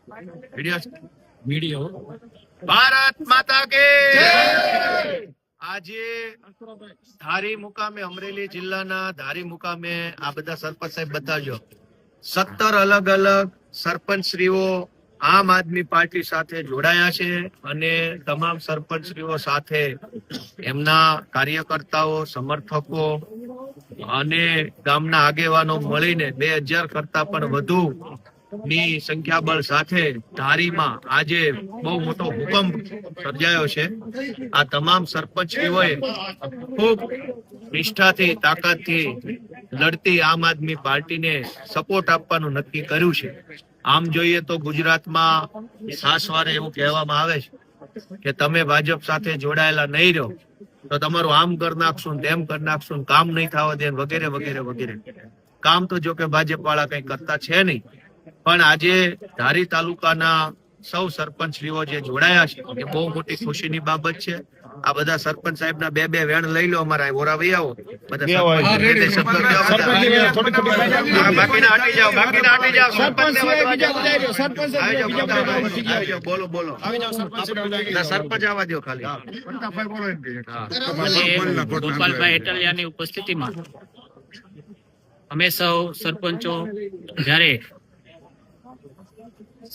Video Bharat માતા કે આજે ધારી મુકામે અમરેલી જિલ્લાના ધારી મુકામે આ બધા સરપંચ સાહેબ બતાવજો 17 અલગ અલગ સરપંચશ્રીઓ આમ આદમી પાર્ટી સાથે જોડાયા છે અને તમામ સરપંચશ્રીઓ સાથે એમના કાર્યકર્તાઓ સમર્થકો અને ગામના આગેવાનો મળીને 2000 કરતા પણ વધુ ની સંખ્યાબળ સાથે ધારીમાં આજે બહુ મોટો ભૂકંપ સર્જાયો છે। આ તમામ સરપંચશ્રીઓએ ખૂબ નિષ્ઠાથી તાકાતથી લડતી આમ આદમી પાર્ટીને સપોર્ટ આપવાનું નક્કી કર્યું છે। આમ જોઈએ તો ગુજરાતમાં સાસવારે એવું કહેવામાં આવે છે કે તમે ભાજપ સાથે જોડાયેલા નહીં રહો તો તમારું આમ કરી નાખશું તેમ કરી નાખશું કામ નહીં થવા દે વગેરે વગેરે વગેરે। કામ તો જો કે ભાજપ વાળા કઈ કરતા છે નહીં, પણ આજે ધારી તાલુકાના સૌ સરપંચશ્રીઓ જે જોડાયા છે એ બહુ મોટી ખુશીની બાબત છે। આ બધા સરપંચ સાહેબના બે વેણ લઈ લો, અમારા ઓરા વહી આવો બધા બોલો બોલો સરપંચ આવવા દો ખાલી। ગોપાલભાઈ હેટલિયાની ઉપસ્થિતિમાં અમે સૌ સરપંચો જ્યારે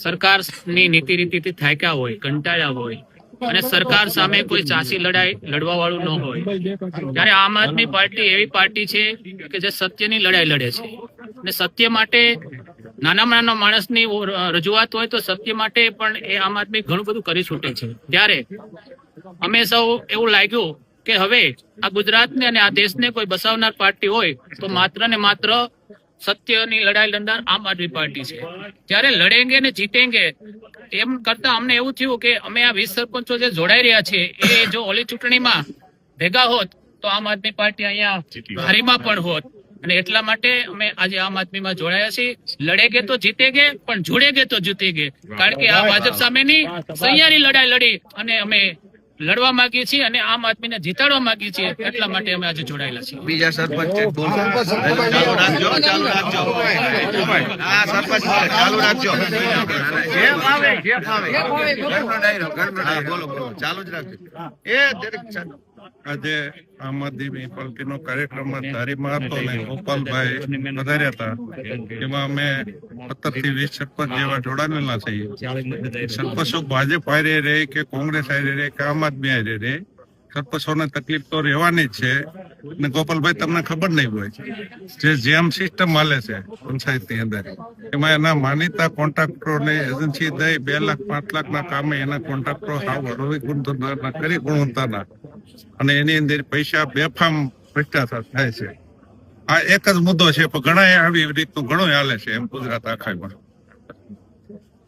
સરકારની નીતિ રીતિથી થાક્યા હોય, કંટાળ્યા હોય અને સરકાર સામે કોઈ ચાસી લડાઈ લડવા વાળું ન હોય ત્યારે આમ આદમી પાર્ટી એવી પાર્ટી છે કે જે સત્યની લડાઈ લડે છે અને સત્ય માટે નાનામાં નાના માણસની રજૂઆત હોય તો સત્ય માટે પણ એ આમ આદમી ઘણું બધું કરી છૂટે છે। ત્યારે અમે સૌ એવું લાગ્યું કે હવે આ ગુજરાતને અને આ દેશને કોઈ બસાવનાર પાર્ટી હોય તો માત્ર ને માત્ર સત્યની લડાઈ લડનાર આમ આદમી પાર્ટી છે। ત્યારે લડેંગે ને જીતેંગે એમ કરતા અમને એવું થયું કે અમે આ 20 સરપંચો જે જોડાઈ રહ્યા છે એ જો ઓલી ચૂંટણીમાં ભેગા હોત તો આમ આદમી પાર્ટી અહીંયા ધારીમાં પણ હોત અને એટલા માટે અમે આજે આમ આદમીમાં જોડાયા છીએ। લડેગે તો જીતેગે પણ જોડેગે તો જીતેગે, કારણ કે આ ભાજપ સામેની સહિયારી લડાઈ લડી અને અમે લડવા માંગીએ છીએ અને આમ આદમીને જીતાડવા માંગીએ છીએ, એટલા માટે અમે આજે જોડાયેલા છીએ। બીજા સરપંચ ચાલુ રાખજો હા સરપંચ ચાલુ રાખજો જે ફાવે બોલો બોલો ચાલુ જ રાખજો એ દરેક આજે આમ આદમી પાર્ટીનો કાર્યક્રમ ધારીમાં હતો ને ગોપાલભાઈ વધાર્યા હતા, એમાં અમે 17 થી 20 સરપંચ જેવા જોડાયેલા છીએ। સરપંચો ભાજપ હારે રહે કે કોંગ્રેસ હારે રહે કે આમ આદમી હારે રહે, સરપંચોને તકલીફ તો રહેવાની જ છે। ને ગોપાલભાઈ તમને ખબર નહીં હોય જે જેમ સિસ્ટમ હાલે છે પંચાયતની અંદર, એમાં એના માનીતા કોન્ટ્રાક્ટરો ને એજન્સી દઈ 2 લાખ 5 લાખના કામે એના કોન્ટ્રાક્ટરો સાવ ગુણવત્તાના કરી ગુણવત્તાના અને એની અંદર પૈસા બેફામ ભ્રષ્ટાચાર થાય છે। આ એક જ મુદ્દો છે, પણ ઘણા આવી રીતનું ઘણું હાલે છે એમ ગુજરાત આખામાં।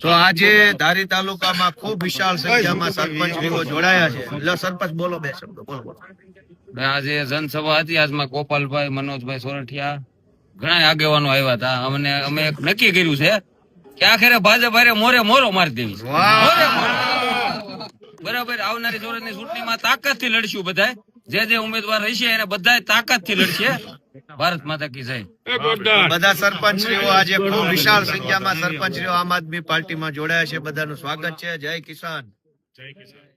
તો આજે ધારી તાલુકામાં ખૂબ વિશાળ સંખ્યામાં સરપંચો જોડાયા છે। એટલે સરપંચ બોલો બે શબ્દો બોલો। આજે જનસભા હતી, આજમાં ગોપાલભાઈ, મનોજભાઈ સોરઠિયા ઘણા આગેવાનો આવ્યા હતા। અમે નક્કી કર્યું છે કે આખરે ભાજપ હારે મોરે મોરો મારી દેવી છે। બરાબર, આવનારી ચોરસની ચૂંટણીમાં તાકાતથી લડશું, બધા જે ઉમેદવાર રહેશે એને બધા તાકાતથી લડશે। ભારત માતા કી જય। બધા સરપંચશ્રીઓ આજે ખૂબ વિશાળ સંખ્યામાં સરપંચશ્રીઓ આમ આદમી પાર્ટીમાં જોડાયા છે, બધાનું સ્વાગત છે। જય કિસાન, જય કિસાન।